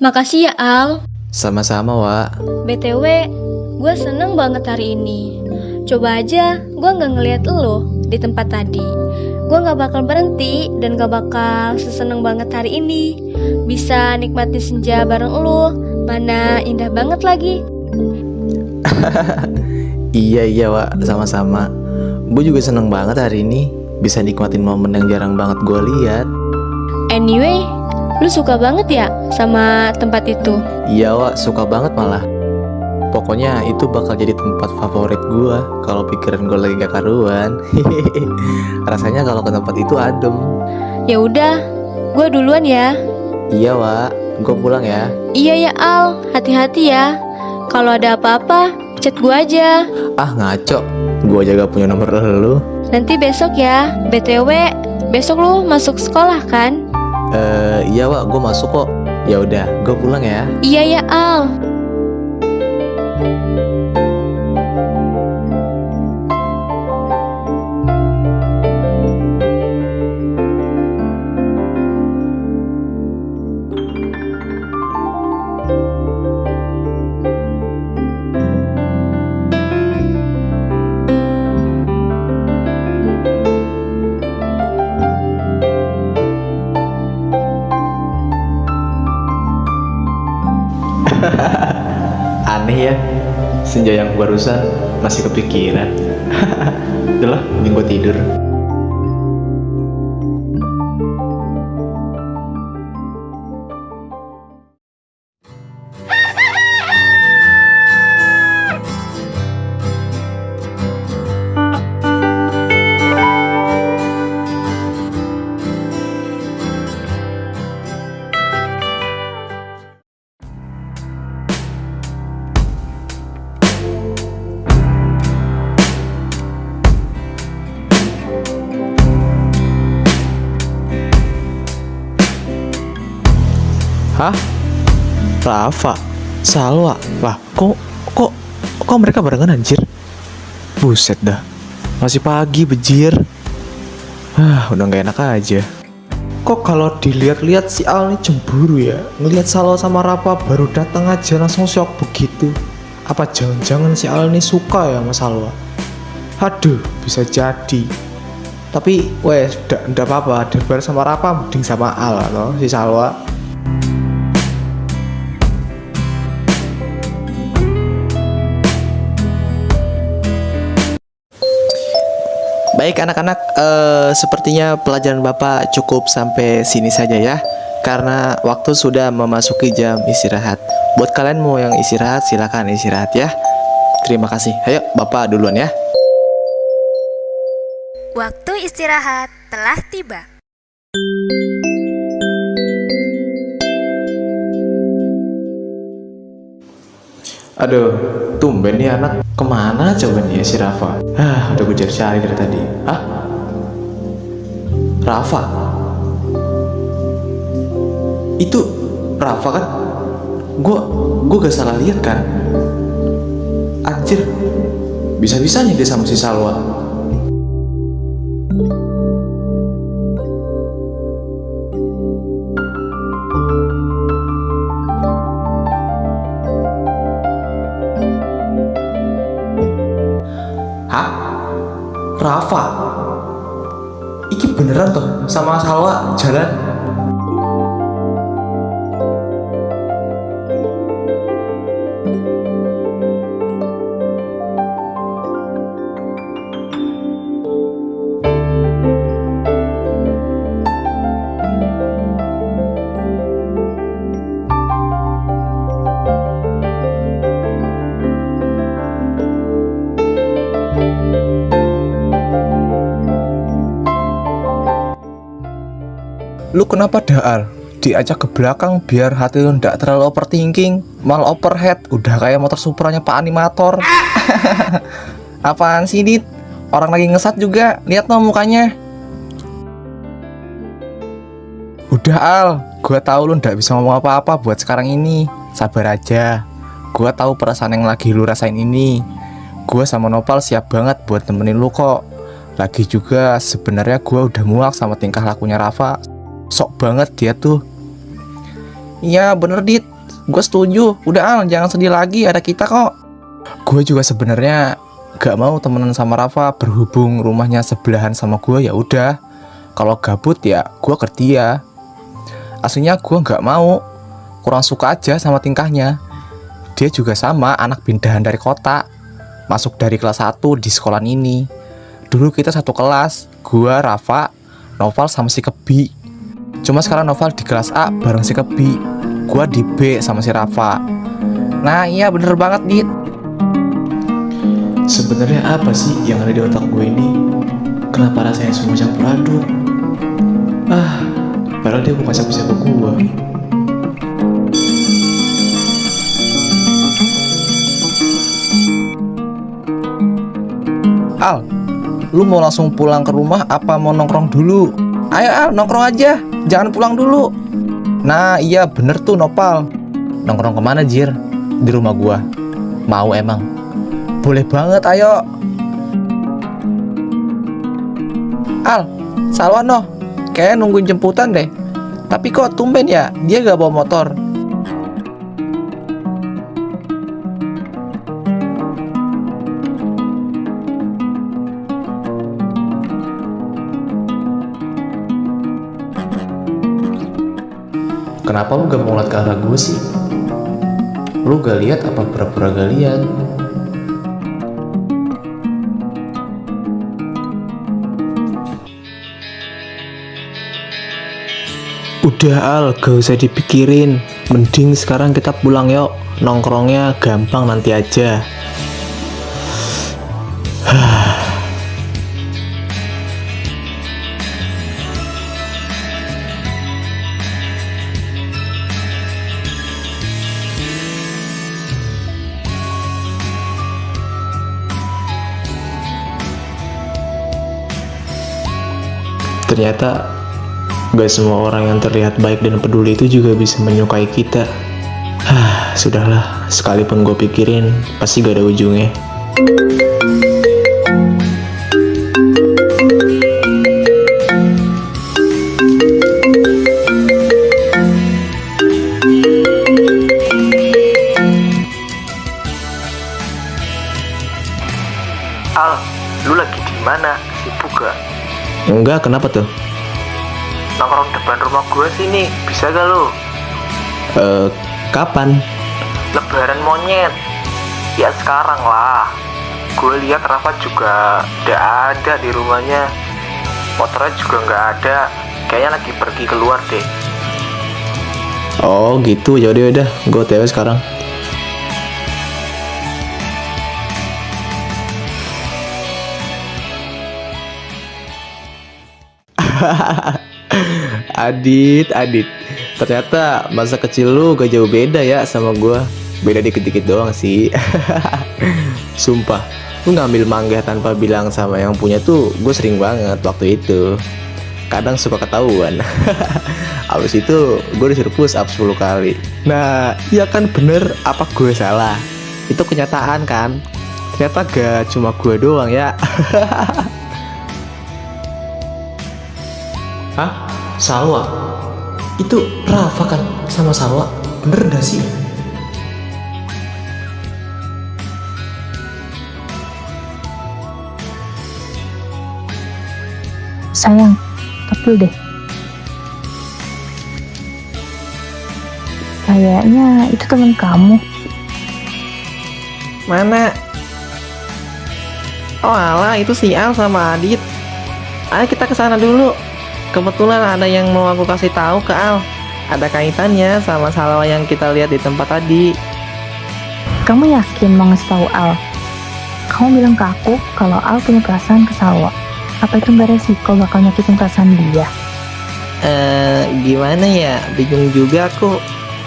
Makasih ya Al. Sama-sama, Wak. BTW, gue seneng banget hari ini. Coba aja gue gak ngeliat lo di tempat tadi. Gue gak bakal berhenti dan gak bakal seseneng banget hari ini. Bisa nikmati senja bareng lo. Mana indah banget lagi. Iya, Wak. Sama-sama. Gue juga seneng banget hari ini. Bisa nikmatin momen yang jarang banget gue lihat. Anyway, lu suka banget ya sama tempat itu? Iya, Wak. Suka banget malah. Pokoknya itu bakal jadi tempat favorit gue kalau pikiran gue lagi gak karuan. Rasanya kalau ke tempat itu adem. Ya udah, gue duluan ya. Iya, Wak. Gue pulang ya. Iya ya Al, hati-hati ya. Kalau ada apa-apa, chat gue aja. Ah, ngaco. Gue aja gak punya nomor lu. Nanti besok ya. BTW, besok lu masuk sekolah kan? Iya, Wak. Gue masuk kok. Ya udah, gue pulang ya. Iya ya Al. Aneh ya, senja yang barusan masih kepikiran. Udah lah, mending gue tidur. Hah? Rafa? Salwa? Lah, kok mereka barengan anjir? Buset dah. Masih pagi bejir. Udah gak enak aja. Kok kalau dilihat-lihat si Al ini cemburu ya? Ngelihat Salwa sama Rafa baru datang aja langsung shock begitu. Apa jangan-jangan si Al ini suka ya sama Salwa? Aduh, bisa jadi. Tapi wes, ndak apa-apa. Daripada sama Rafa mending sama Al no, si Salwa. Baik anak-anak, sepertinya pelajaran Bapak cukup sampai sini saja ya. Karena waktu sudah memasuki jam istirahat. Buat kalian mau yang istirahat, silakan istirahat ya. Terima kasih. Ayo Bapak duluan ya. Waktu istirahat telah tiba. Aduh, tumben nih anak. Kemana coba nih si Rafa? Udah gue cari dari tadi. Rafa? Itu Rafa kan? Gue gak salah lihat kan? Anjir, bisa-bisanya dia sama si Salwa. Rafa? Iki beneran toh sama Salwa jalan? Lu kenapa Daal? Diajak ke belakang biar hati lu ndak terlalu overthinking, malah overhead, udah kayak motor Supranya Pak Animator. Apaan sih Dit? Orang lagi ngesat juga, lihat no mukanya. Udah Al, gua tahu lu ndak bisa ngomong apa-apa buat sekarang ini. Sabar aja. Gua tahu perasaan yang lagi lu rasain ini. Gua sama Nopal siap banget buat nemenin lu kok. Lagi juga sebenarnya gua udah muak sama tingkah lakunya Rafa. Sok banget dia tuh. Iya bener Dit, Gue setuju. Udah Al, jangan sedih lagi, ada kita kok. Gue juga sebenarnya gak mau temenan sama Rafa, berhubung rumahnya sebelahan sama gue. Ya udah, kalau gabut ya gue kerja. Aslinya gue gak mau, kurang suka aja sama tingkahnya. Dia juga sama, anak pindahan dari kota, masuk dari kelas 1 di sekolah ini. Dulu kita satu kelas, gue, Rafa, Noval sama si Kebi. Cuma sekarang Noval di kelas A bareng si Kebi, gue di B sama si Rafa. Nah iya bener banget Dit. Sebenarnya apa sih yang ada di otak gue ini? Kenapa rasanya semua campur aduk? Padahal dia bukan siapa-siapa gue. Al, lu mau langsung pulang ke rumah apa mau nongkrong dulu? Ayo Al, nongkrong aja, jangan pulang dulu. Nah iya bener tuh Nopal. Nongkrong kemana Jir? Di rumah gua. Mau emang? Boleh banget, ayo. Al, Salwan noh, kayak nungguin jemputan deh. Tapi kok tumben ya, dia gak bawa motor. Kenapa lu gak mau ngeliat ke arah gue sih? Lu gak lihat apa pura-pura gak lihat? Udah Al, gak usah dipikirin. Mending sekarang kita pulang yuk. Nongkrongnya gampang nanti aja. Ternyata gak semua orang yang terlihat baik dan peduli itu juga bisa menyukai kita. Sudahlah, sekalipun gue pikirin pasti gak ada ujungnya. Al, lu lagi di mana? Sibuk gak? Enggak, kenapa tuh? Nongkrong depan rumah gue sini, bisa gak lu? Kapan? Lebaran monyet. Ya sekarang lah. Gue lihat Rafa juga gak ada di rumahnya. Motornya juga gak ada. Kayaknya lagi pergi keluar deh. Oh gitu, yaudah, gue OTW sekarang. Adit, ternyata masa kecil lu gak jauh beda ya sama gua. Beda dikit-dikit doang sih. Sumpah, lu ngambil mangga tanpa bilang sama yang punya tuh gue sering banget waktu itu. Kadang suka ketahuan. Abis itu gue disuruh push up 10 kali. Nah, iya kan bener, apa gue salah? Itu kenyataan kan. Ternyata gak cuma gue doang ya. Hah? Salwa? Itu Rafa kan sama Salwa? Bener gak sih? Sayang, tapi deh. Kayaknya itu teman kamu. Mana? Oh alah, itu si Al sama Adit. Ayo kita kesana dulu. Kebetulan ada yang mau aku kasih tahu ke Al. Ada kaitannya sama Salwa yang kita lihat di tempat tadi. Kamu yakin mau ngasih tahu Al? Kamu bilang ke aku kalau Al punya perasaan ke Salwa. Apa itu nggak resiko bakal nyakitin perasaan dia? Gimana ya? Bingung juga aku.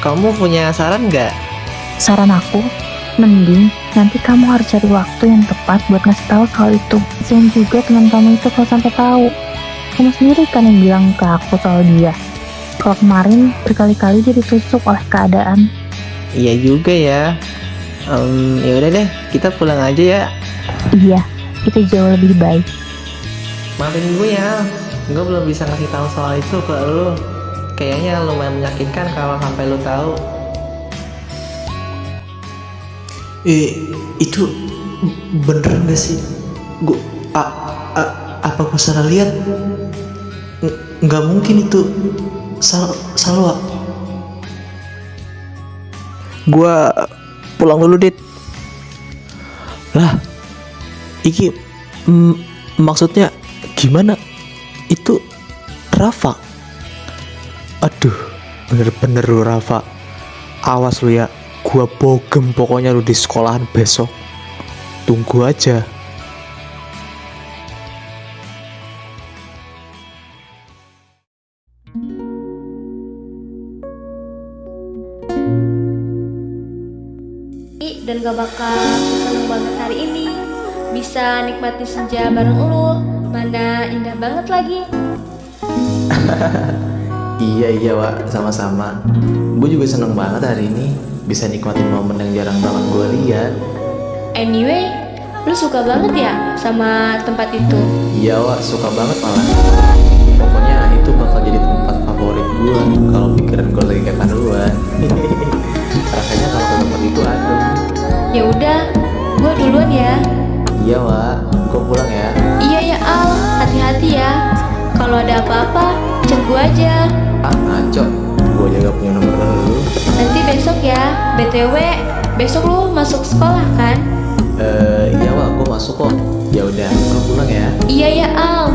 Kamu punya saran nggak? Saran aku, mending nanti kamu harus cari waktu yang tepat buat ngasih tahu soal itu. Kasian juga teman kamu itu kalau sampai tahu. Kamu sendiri kan yang bilang ke aku soal dia. Kalau kemarin berkali-kali dia ditusuk oleh keadaan. Iya juga ya. Ya udah deh, kita pulang aja ya. Iya, itu jauh lebih baik. Maafin gue ya, gue belum bisa ngasih tahu soal itu ke lo. Kayaknya lumayan menyakitkan kalau sampai lo tahu. Itu bener gak sih? Gua, apa gua salah lihat? Nggak mungkin itu Salwa. Gua pulang dulu, Dit. Lah, iki maksudnya gimana? Itu Rafa. Aduh, bener-bener lu Rafa. Awas lu ya, gua bogem pokoknya lu di sekolahan besok. Tunggu aja. Dan gak bakal seneng banget hari ini. Bisa nikmati senja bareng lu. Mana indah banget lagi. Iya Wak, sama-sama. Gue juga seneng banget hari ini bisa nikmatin momen yang jarang banget gue lihat. Anyway, lu suka banget ya sama tempat itu? Iya Wak, suka banget malah. Pokoknya itu bakal jadi tempat favorit gue kalau pikiran gue lagi kayak paduan. Rasanya kalau ke tempat itu adem. Ya udah, gue duluan ya. Iya Wak, gue pulang ya. Iya ya Al, hati-hati ya. Kalau ada apa-apa, chat gue aja. Ngaco, gue juga punya nomor lu. Nanti besok ya. BTW, besok lu masuk sekolah kan? Iya Wak, gue masuk kok. Ya udah, gue pulang ya. Iya ya Al.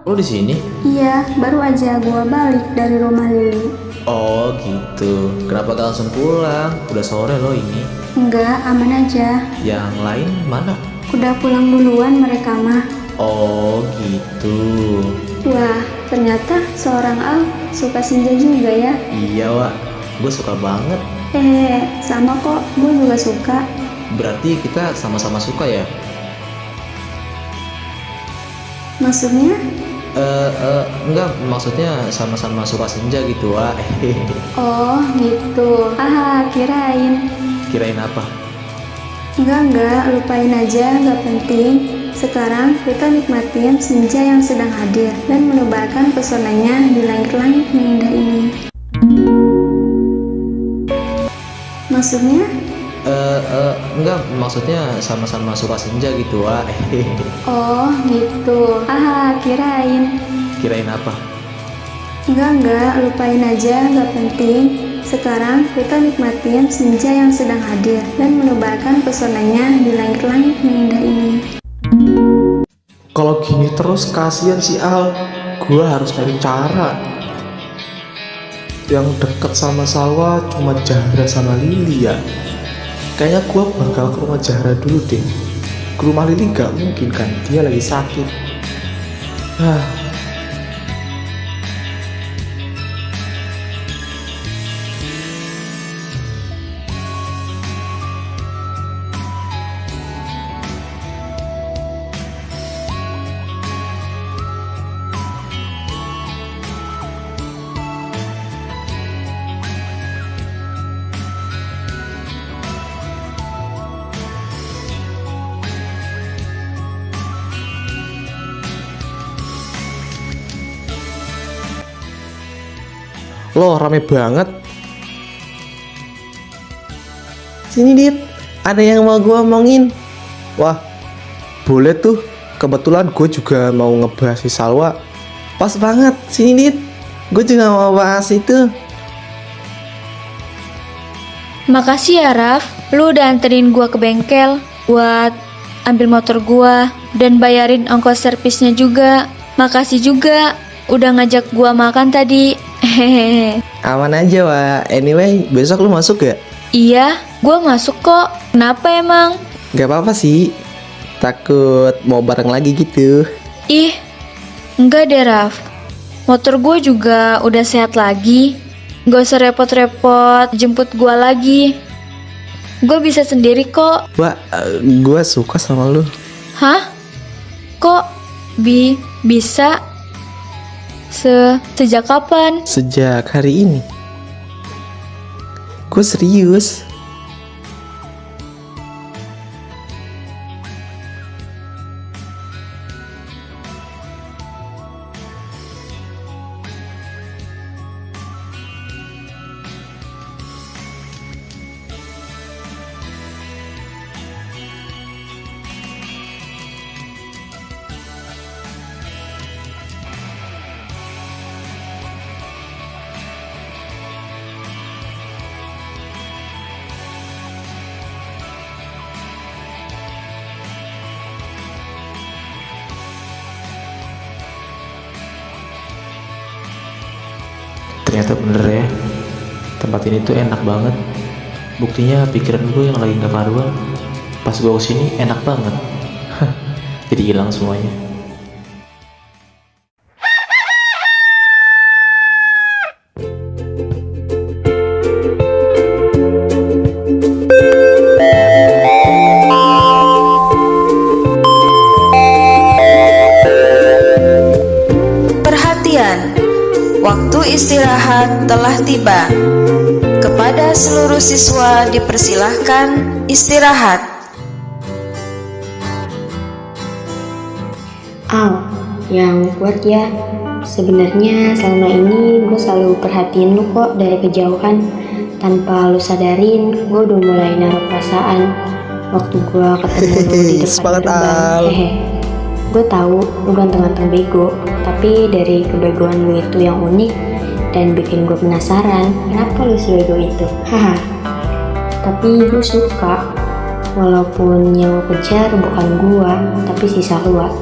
Lo di sini? Iya, baru aja gua balik dari rumah Lili. Oh gitu. Kenapa gak langsung pulang? Udah sore loh ini. Enggak, aman aja. Yang lain mana? Udah pulang duluan mereka mah. Oh gitu. Wah, ternyata seorang Al suka senja juga ya. Iya Wak, gue suka banget. Sama kok, gue juga suka. Berarti kita sama-sama suka ya? Maksudnya? Enggak, maksudnya sama-sama suka senja gitu Wak. Oh, gitu. Kirain. Kirain apa? Enggak, lupain aja, nggak penting. Sekarang kita nikmatin senja yang sedang hadir dan menebarkan pesonanya di langit-langit yang indah ini. Maksudnya? Enggak, maksudnya sama-sama suka senja gitu Wak. Oh, gitu. Kirain. Kirain apa? Enggak, lupain aja, nggak penting. Sekarang kita nikmatin senja yang sedang hadir dan menebarkan pesonanya di langit-langit yang indah ini. Kalau gini terus kasihan si Al. Gue harus cari cara. Yang deket sama Salwa cuma Zahra sama Lili ya. Kayaknya gue bakal ke rumah Zahra dulu deh. Ke rumah Lili gak mungkin kan, dia lagi sakit. Loh, rame banget. Sini Dit, ada yang mau gue omongin. Wah, boleh tuh. Kebetulan gue juga mau ngebahas si Salwa. Pas banget, sini Dit. Gue juga mau bahas itu. Makasih ya Raf, lu udah anterin gua ke bengkel buat ambil motor gua dan bayarin ongkos servisnya juga. Makasih juga udah ngajak gua makan tadi. Hehehe. Aman aja Wak. Anyway, besok lu masuk gak? Iya, gua masuk kok. Kenapa emang? Gak apa-apa sih. Takut mau bareng lagi gitu. Ih, enggak deh Raf. Motor gua juga udah sehat lagi. Gak usah repot-repot jemput gua lagi. Gua bisa sendiri kok. Wak, gue suka sama lu. Hah? Kok bisa? Sejak kapan? Sejak hari ini. Gue serius. Ternyata bener ya, tempat ini tuh enak banget. Buktinya pikiran gue yang lagi gak karuan, pas gue kesini enak banget. Jadi hilang semuanya. Perhatian, waktu istirahat telah tiba. Kepada seluruh siswa dipersilahkan istirahat. Al, yang kuat ya. Sebenarnya selama ini gue selalu perhatiin lu kok dari kejauhan. Tanpa lu sadarin, gue udah mulai naruh perasaan waktu gue ketemu lu di depan Semangat, gerbang. Al. Gue tahu lu ganteng-ganteng bego, tapi dari kebegoan lu itu yang unik dan bikin gue penasaran kenapa lu sebego itu. Haha. Tapi gue suka, walaupun yang lu kejar bukan gue, tapi si Salwa.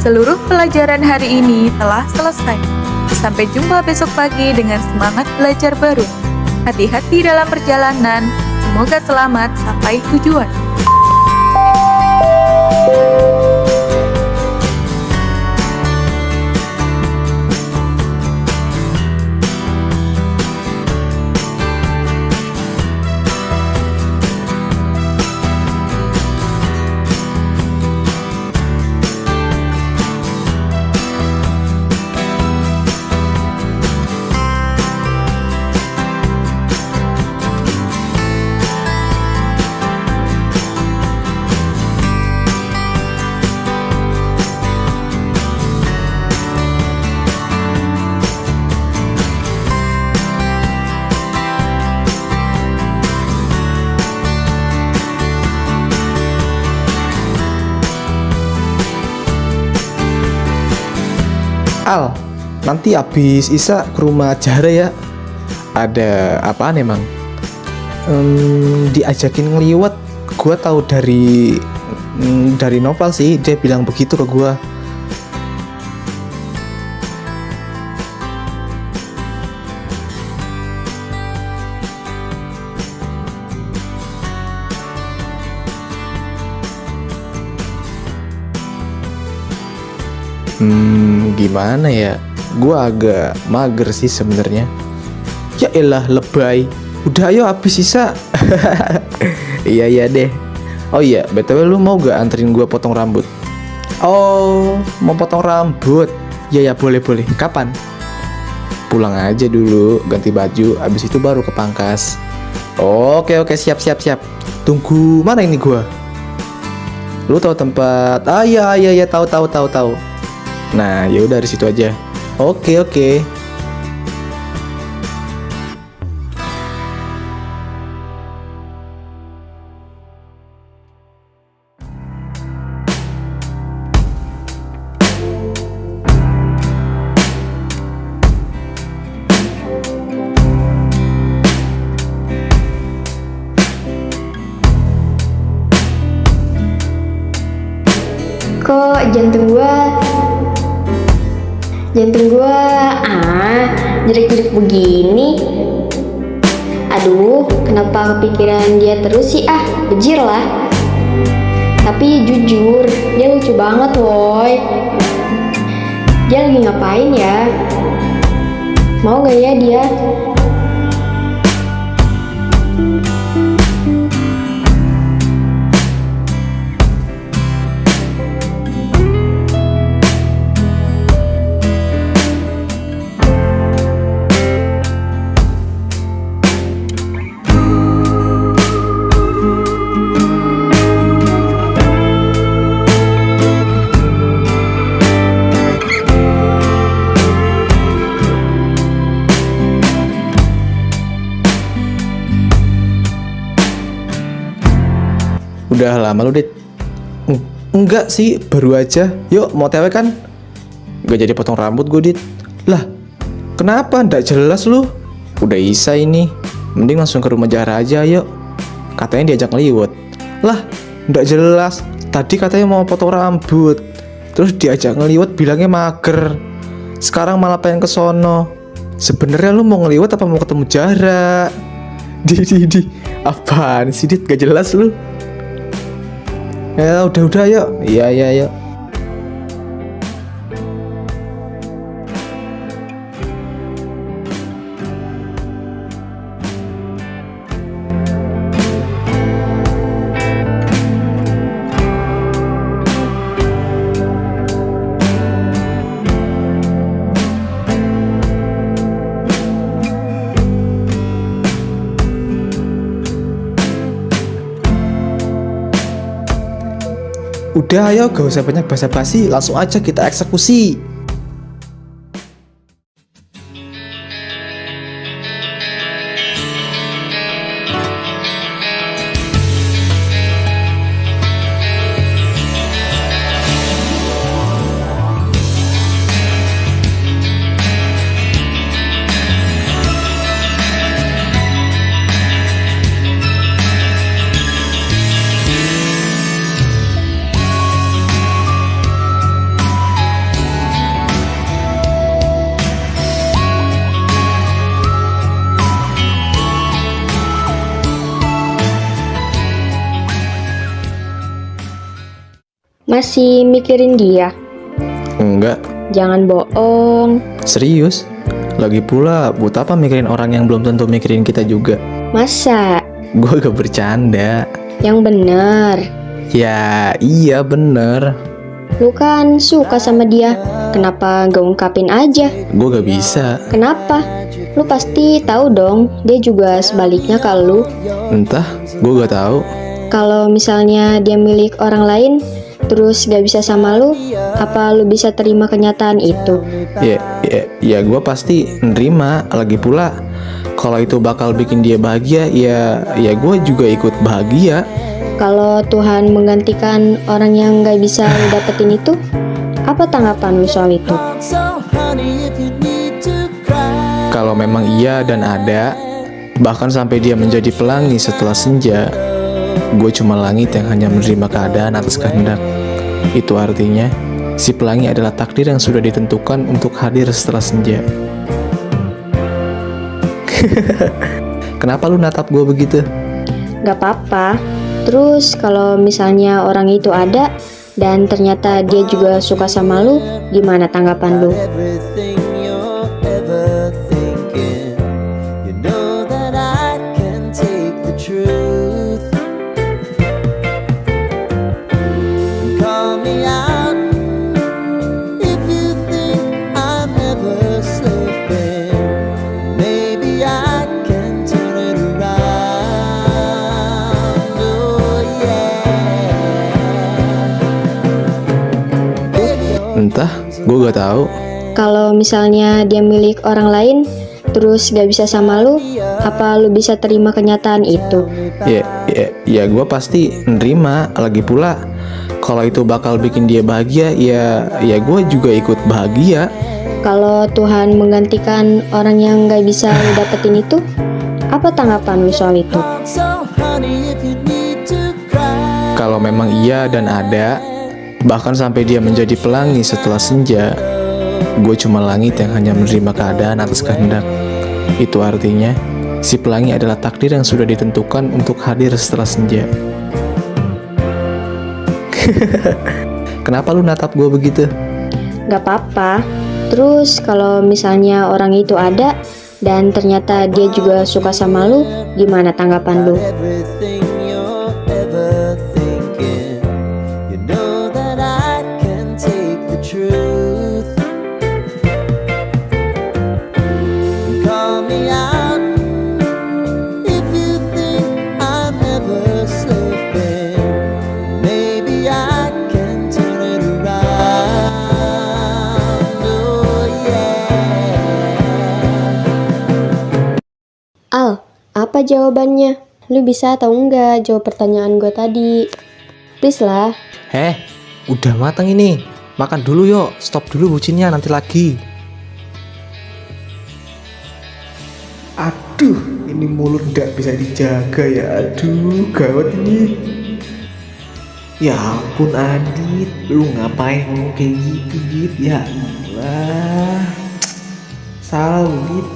Seluruh pelajaran hari ini telah selesai. Sampai jumpa besok pagi dengan semangat belajar baru. Hati-hati dalam perjalanan. Semoga selamat sampai tujuan. Al, nanti abis Isa ke rumah Jahra ya. Ada apaan emang? Diajakin ngeliwat. Gua tahu dari novel sih, dia bilang begitu ke gua. Gimana ya? Gua agak mager sih sebenarnya. Ya elah, lebay. Udah ayo habis sisa. Iya deh. Oh iya, BTW lu mau gak anterin gua potong rambut? Oh, mau potong rambut. Ya boleh. Kapan? Pulang aja dulu, ganti baju, abis itu baru ke pangkas. Oke, siap. Tunggu, mana ini gua? Lu tahu tempat? Iya, tahu. Nah, ya udah dari situ aja. Oke, oke. Kok jantung gua jerit-jerit begini? Aduh, kenapa kepikiran dia terus sih? Bejir lah. Tapi jujur, dia lucu banget woy. Dia lagi ngapain ya? Mau gak ya dia? Udah lama lu, Dit? Enggak sih, baru aja. Yuk, mau TW kan? Gak jadi potong rambut gue, Dit. Lah, kenapa? Nggak jelas lu. Udah Isa ini. Mending langsung ke rumah Zahra aja, yuk. Katanya diajak ngeliwet. Lah, nggak jelas. Tadi katanya mau potong rambut. Terus diajak ngeliwet bilangnya mager. Sekarang malah pengen ke sono. Sebenarnya lu mau ngeliwet apa mau ketemu Zahra? Di. Apaan sih, Dit? Gak jelas lu. Ya udah yuk. Iya yuk. Udah ayo, gak usah banyak basa-basi, langsung aja kita eksekusi. Masih mikirin dia? Enggak. Jangan bohong. Serius? Lagi pula, buat apa mikirin orang yang belum tentu mikirin kita juga? Masa? Gue gak bercanda. Yang bener. Ya, iya bener. Lu kan suka sama dia. Kenapa gak ungkapin aja? Gue gak bisa. Kenapa? Lu pasti tahu dong, dia juga sebaliknya ke lu. Entah, gue gak tahu. Kalau misalnya dia milik orang lain, terus gak bisa sama lu, apa lu bisa terima kenyataan itu? Ya gue pasti nerima. Lagi pula kalau itu bakal bikin dia bahagia, ya gue juga ikut bahagia. Kalau Tuhan menggantikan orang yang gak bisa lu dapetin itu, apa tanggapan lu soal itu? Kalau memang iya dan ada, bahkan sampai dia menjadi pelangi setelah senja, gue cuma langit yang hanya menerima keadaan atas kehendak. Itu artinya si pelangi adalah takdir yang sudah ditentukan untuk hadir setelah senja. Kenapa lu natap gue begitu? Gak apa-apa. Terus kalau misalnya orang itu ada dan ternyata dia juga suka sama lu, gimana tanggapan lu? Entah, Gue gak tahu. Kalau misalnya dia milik orang lain, terus gak bisa sama lu, apa lu bisa terima kenyataan itu? Ya gue pasti nerima. Lagi pula kalau itu bakal bikin dia bahagia, ya gue juga ikut bahagia. Kalau Tuhan menggantikan orang yang gak bisa lu dapetin itu, apa tanggapan lu soal itu? Kalau memang iya dan ada, bahkan sampai dia menjadi pelangi setelah senja, gue cuma langit yang hanya menerima keadaan atas kehendak. Itu artinya si pelangi adalah takdir yang sudah ditentukan untuk hadir setelah senja. Kenapa lu natap gue begitu? Gak apa-apa. Terus kalau misalnya orang itu ada dan ternyata dia juga suka sama lu, gimana tanggapan lu? Al, apa jawabannya? Lu bisa atau enggak jawab pertanyaan gue tadi? Please lah. Udah matang ini. Makan dulu yuk. Stop dulu bucinnya, nanti lagi. Aduh, ini mulut gak bisa dijaga ya. Aduh, gawat ini. Ya ampun Adit, lu ngapain ngomong kayak gitu Dit? Ya Allah, salah lu Dit.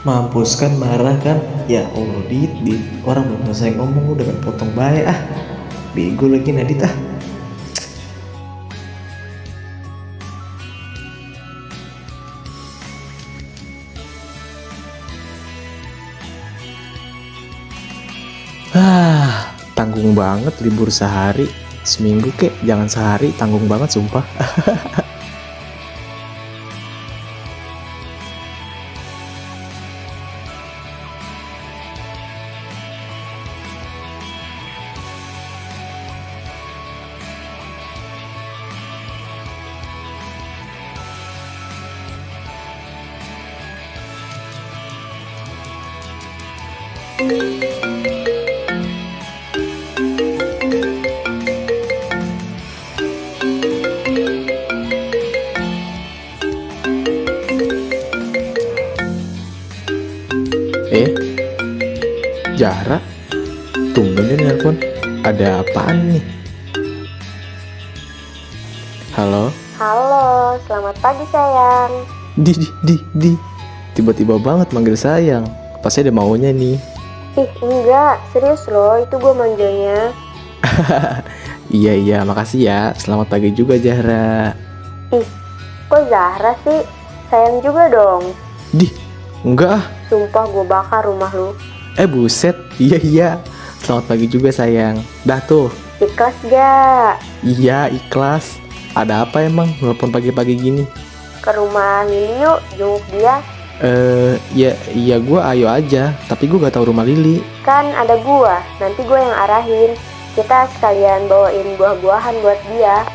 Mampus kan, marah kan? Ya Allah Dit, orang belum selesai ngomong udah kan potong baik ah. Bego lagi Nadit ah. Tanggung banget libur sehari, seminggu kek, jangan sehari, tanggung banget sumpah. Zahra, tumben dia nelpon. Ada apaan nih? Halo? Halo, selamat pagi sayang. Di. Tiba-tiba banget manggil sayang. Pasti ada maunya nih. Ih enggak, serius loh, itu gue manggilnya. Iya, makasih ya. Selamat pagi juga Zahra. Ih, kok Zahra sih? Sayang juga dong. Enggak ah. Sumpah gue bakar rumah lu. Buset, iya. Selamat pagi juga sayang. Dah tuh. Ikhlas gak? Iya, ikhlas. Ada apa emang nelpon pagi-pagi gini? Ke rumah Lili yuk, jenguk dia. Ya gue ayo aja. Tapi gue gak tahu rumah Lili. Kan ada gua, nanti gue yang arahin. Kita sekalian bawain buah-buahan buat dia.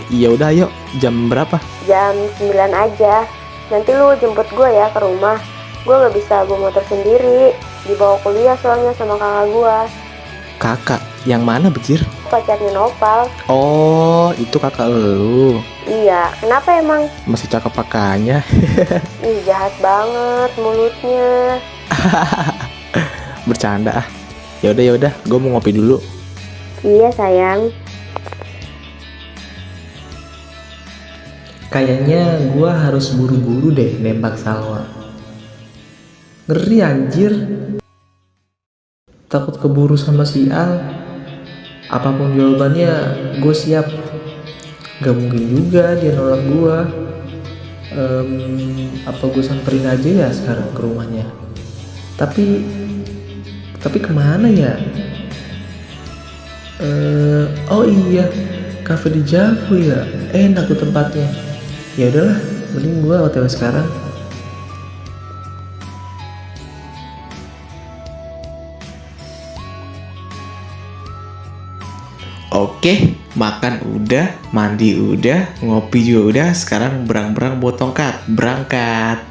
Ya udah ayo. Jam berapa? Jam 9 aja. Nanti lu jemput gue ya ke rumah. Gue gak bisa bawa motor sendiri, dibawa kuliah soalnya sama kakak gue. Kakak? Yang mana Bejir? Pacarnya Nopal. Oh, itu kakak lu. Iya, kenapa emang? Masih cakep pakainya. Ih, jahat banget mulutnya. Bercanda ah. Ya udah, gue mau ngopi dulu. Iya sayang. Kayaknya gue harus buru-buru deh nembak Salwa. Ngeri anjir. Takut keburu sama si Al. Apapun jawabannya gue siap. Gak mungkin juga dia nolak gue. Apa gue samperin aja ya sekarang ke rumahnya. Tapi kemana ya? Oh iya, cafe di Javu ya. Enak tuh tempatnya. Ya udahlah, mending gue OTW sekarang. Oke, makan udah, mandi udah, ngopi juga udah. Sekarang berang-berang bawa tongkat, berangkat.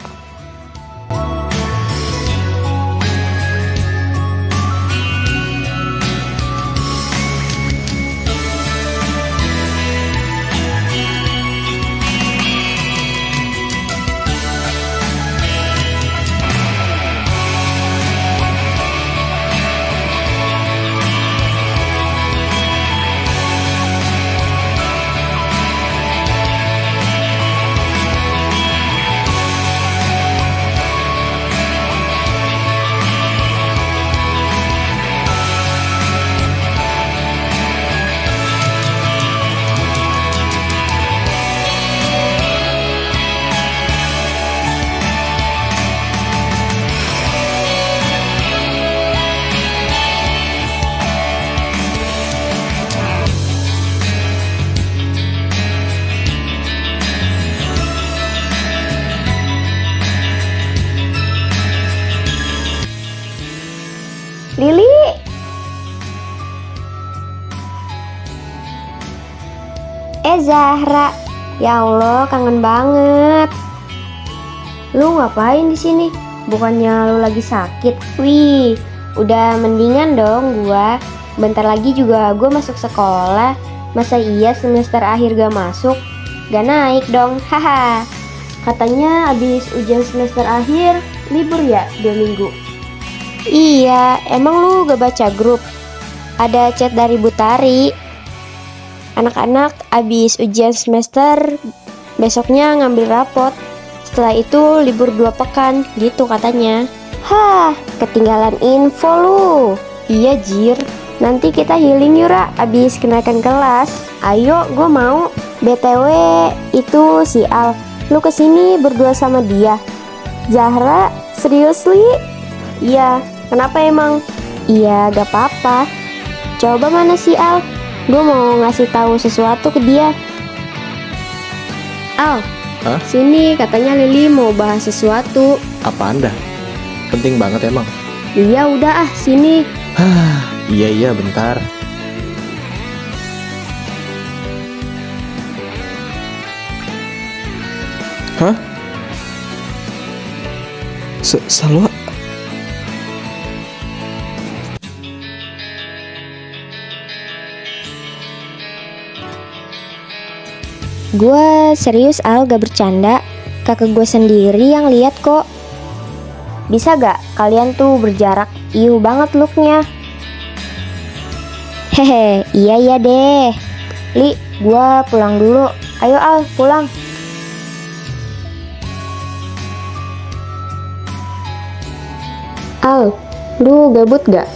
Lili. Zahra. Ya Allah, kangen banget. Lu ngapain di sini? Bukannya lu lagi sakit? Wih, udah mendingan dong gua. Bentar lagi juga gua masuk sekolah. Masa iya semester akhir gak masuk? Gak naik dong, haha. Katanya abis ujian semester akhir libur ya 2 minggu. Iya, emang lu gak baca grup? Ada chat dari Butari. Anak-anak abis ujian semester besoknya ngambil rapot. Setelah itu libur 2 pekan, gitu katanya. Hah, ketinggalan info lu. Iya Jir, nanti kita healing yuk Ra, abis kenaikan kelas. Ayo, gue mau. BTW itu si Al, lu kesini berdua sama dia? Zahra, seriously? Iya, kenapa emang? Iya, gak apa-apa. Coba mana si Al? Gue mau ngasih tahu sesuatu ke dia. Al, Hah? sini katanya Lili mau bahas sesuatu. Apa Anda? Penting banget emang. Iya udah ah, sini. Iya, bentar. Hah? Salwa? Gue serius Al, gak bercanda. Kakak gue sendiri yang lihat kok. Bisa gak kalian tuh berjarak? Iu banget looknya. Hehe, iya deh. Li, gue pulang dulu. Ayo Al, pulang. Al, lu gabut gak?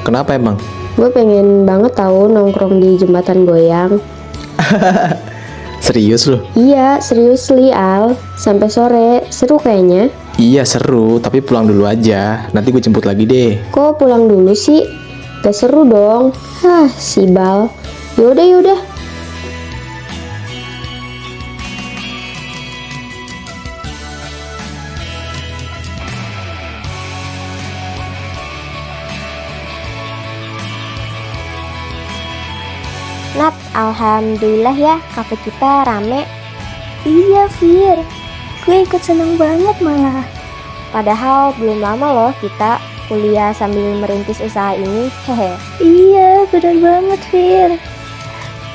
Kenapa emang? Gue pengen banget tahu nongkrong di jembatan goyang. Serius lu? Iya, serius Li Al. Sampai sore, seru kayaknya. Iya seru, tapi pulang dulu aja. Nanti gue jemput lagi deh. Kok pulang dulu sih? Gak seru dong. Hah, si Bal. Yaudah. Nat, alhamdulillah ya, kafe kita rame. Iya, Fir. Gue ikut seneng banget malah. Padahal belum lama loh kita kuliah sambil merintis usaha ini. Hehe. Iya, benar banget, Fir.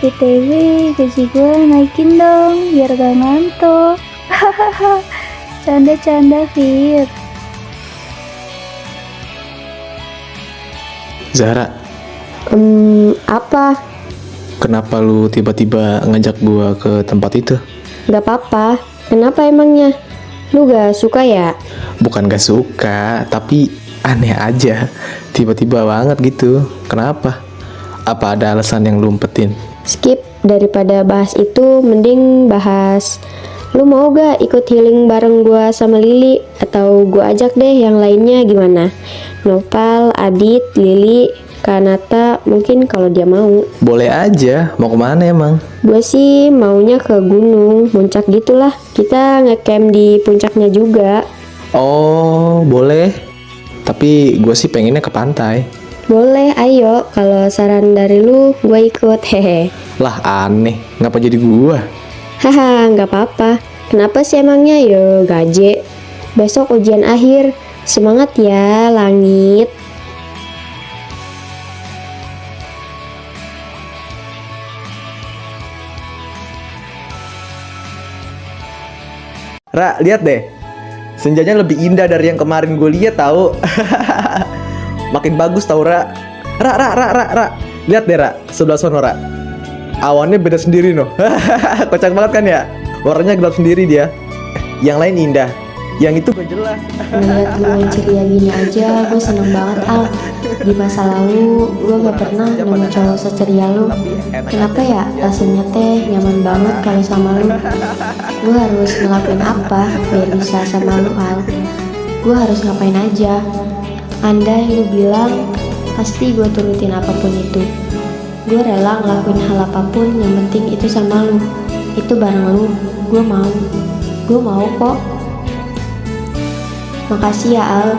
BTW, gaji gue naikin dong, biar gak ngantuk. Hahaha. Canda-canda, Fir. Zahra, Apa? kenapa lu tiba-tiba ngajak gua ke tempat itu? Gak apa-apa. Kenapa emangnya? Lu gak suka ya? Bukan gak suka, tapi aneh aja. Tiba-tiba banget gitu. Kenapa? Apa ada alasan yang lu umpetin? Skip, daripada bahas itu mending bahas lu mau gak ikut healing bareng gua sama Lili? Atau gua ajak deh yang lainnya, gimana? Nopal, Adit, Lili, Kanata, mungkin kalau dia mau. Boleh aja, mau kemana emang? Gue sih maunya ke gunung, puncak gitulah. Kita ngecamp di puncaknya juga. Oh, boleh. Tapi gue sih pengennya ke pantai. Boleh, ayo. Kalau saran dari lu, gue ikut. Hehe. Lah aneh, ngapa jadi gua? Haha, nggak apa-apa. Kenapa sih emangnya? Yo, gaje. Besok ujian akhir. Semangat ya, langit. Ra, lihat deh. Senjanya lebih indah dari yang kemarin gue lihat tahu. Makin bagus tahu, Ra. Ra. Lihat deh, Ra. Sebelah sono, Ra. Awannya beda sendiri noh. Kocak banget kan ya? Warnanya gelap sendiri dia. Yang lain indah. Yang itu gak jelas. Ngeliat lu ceria gini aja, gue seneng banget, Al. Di masa lalu, gue gak pernah nemu cowok seceria lu. Kenapa ya? Rasanya teh nyaman banget kalau sama lu. Gue harus ngelakuin apa biar bisa sama lu, Al? Gue harus ngapain aja? Andai lu bilang, pasti gue turutin apapun itu. Gue rela ngelakuin hal apapun, yang penting itu sama lu. Itu bareng lu, gue mau. Gue mau kok. Makasih ya, Al.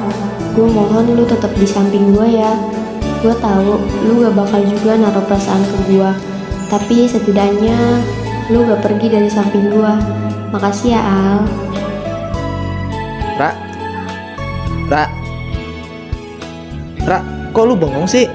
Gue mohon lu tetap di samping gue ya. Gue tahu lu gak bakal juga naruh perasaan ke gue, tapi setidaknya lu gak pergi dari samping gue. Makasih ya, Al. Ra, kok lu bengong sih?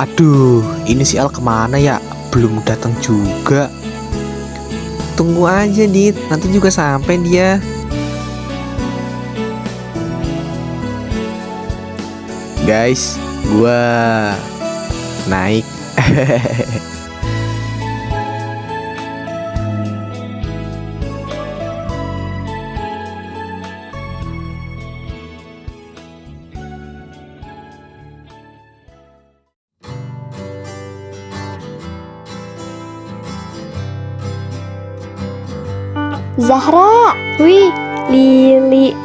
Aduh, ini si Al kemana ya? Belum datang juga. Tunggu aja, Dit. Nanti juga sampai dia. Guys, gua naik. Zahra, wih, Lili.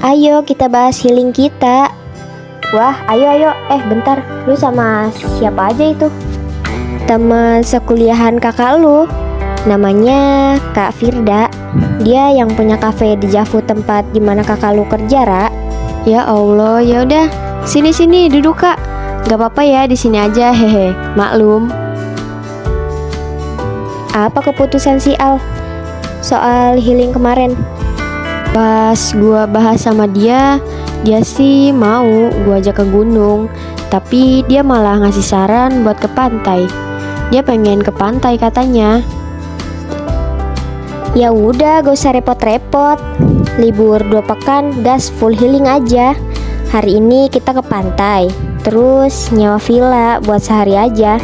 Ayo kita bahas healing kita. Wah, ayo. Bentar, lu sama siapa aja itu? Teman sekuliahan kakak lu. Namanya Kak Firda. Dia yang punya kafe di Javu, tempat dimana kakak lu kerja, Ra. Ya Allah, ya udah. Sini duduk, Kak. Gak apa-apa ya, di sini aja, hehe. Maklum. Apa keputusan si Al soal healing kemarin? Pas gua bahas sama dia sih mau gua ajak ke gunung, tapi dia malah ngasih saran buat ke pantai. Dia pengen ke pantai katanya. Ya udah, gak usah repot-repot. Libur 2 pekan, gas full healing aja. Hari ini kita ke pantai, terus nyewa villa buat sehari aja.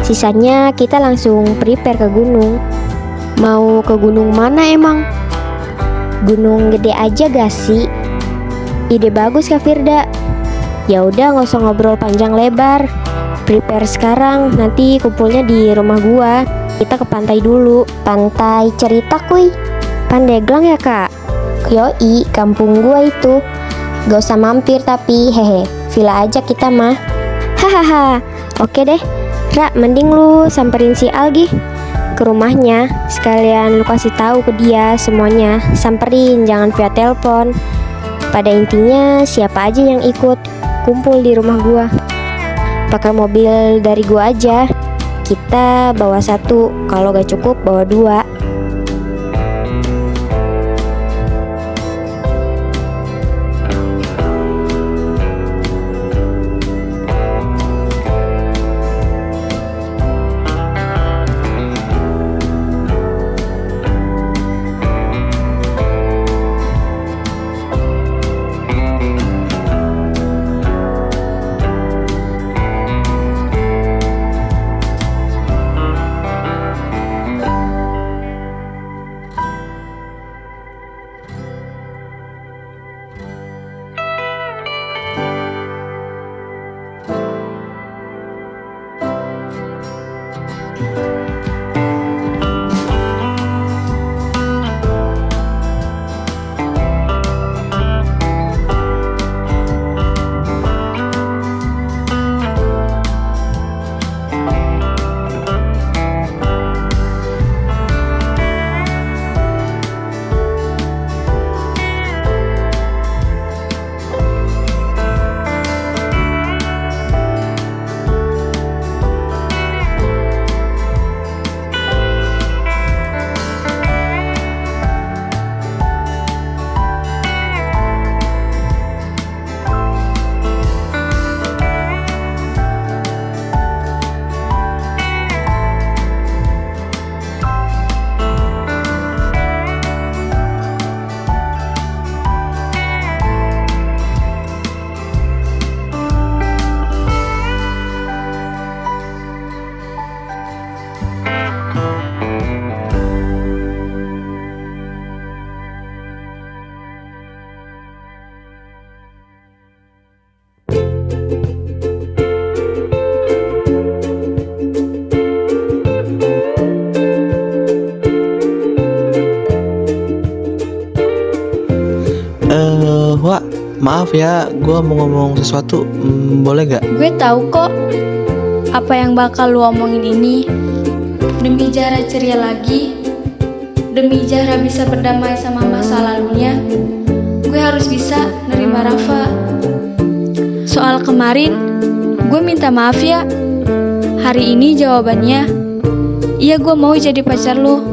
Sisanya kita langsung prepare ke gunung. Mau ke gunung mana emang? Gunung Gede aja gak sih? Ide bagus, Kak Firda. Ya udah, nggak usah ngobrol panjang lebar. Prepare sekarang, nanti kumpulnya di rumah gua. Kita ke pantai dulu. Pantai Cerita kuy. Pandeglang ya, Kak? Yoi, kampung gua itu. Gak usah mampir tapi, hehe. Villa aja kita mah. Hahaha. Oke deh. Ra, mending lu samperin si Algi ke rumahnya, sekalian lu kasih tahu ke dia semuanya. Samperin, jangan via telepon. Pada intinya siapa aja yang ikut kumpul di rumah gua, pakai mobil dari gua aja. Kita bawa 1, kalau gak cukup bawa 2. maaf ya, gue mau ngomong sesuatu, boleh gak? Gue tahu kok apa yang bakal lu omongin ini. Demi Zahra ceria lagi, demi Zahra bisa berdamai sama masa lalunya, gue harus bisa nerima Rafa. Soal kemarin, gue minta maaf ya. Hari ini jawabannya, iya gue mau jadi pacar lo.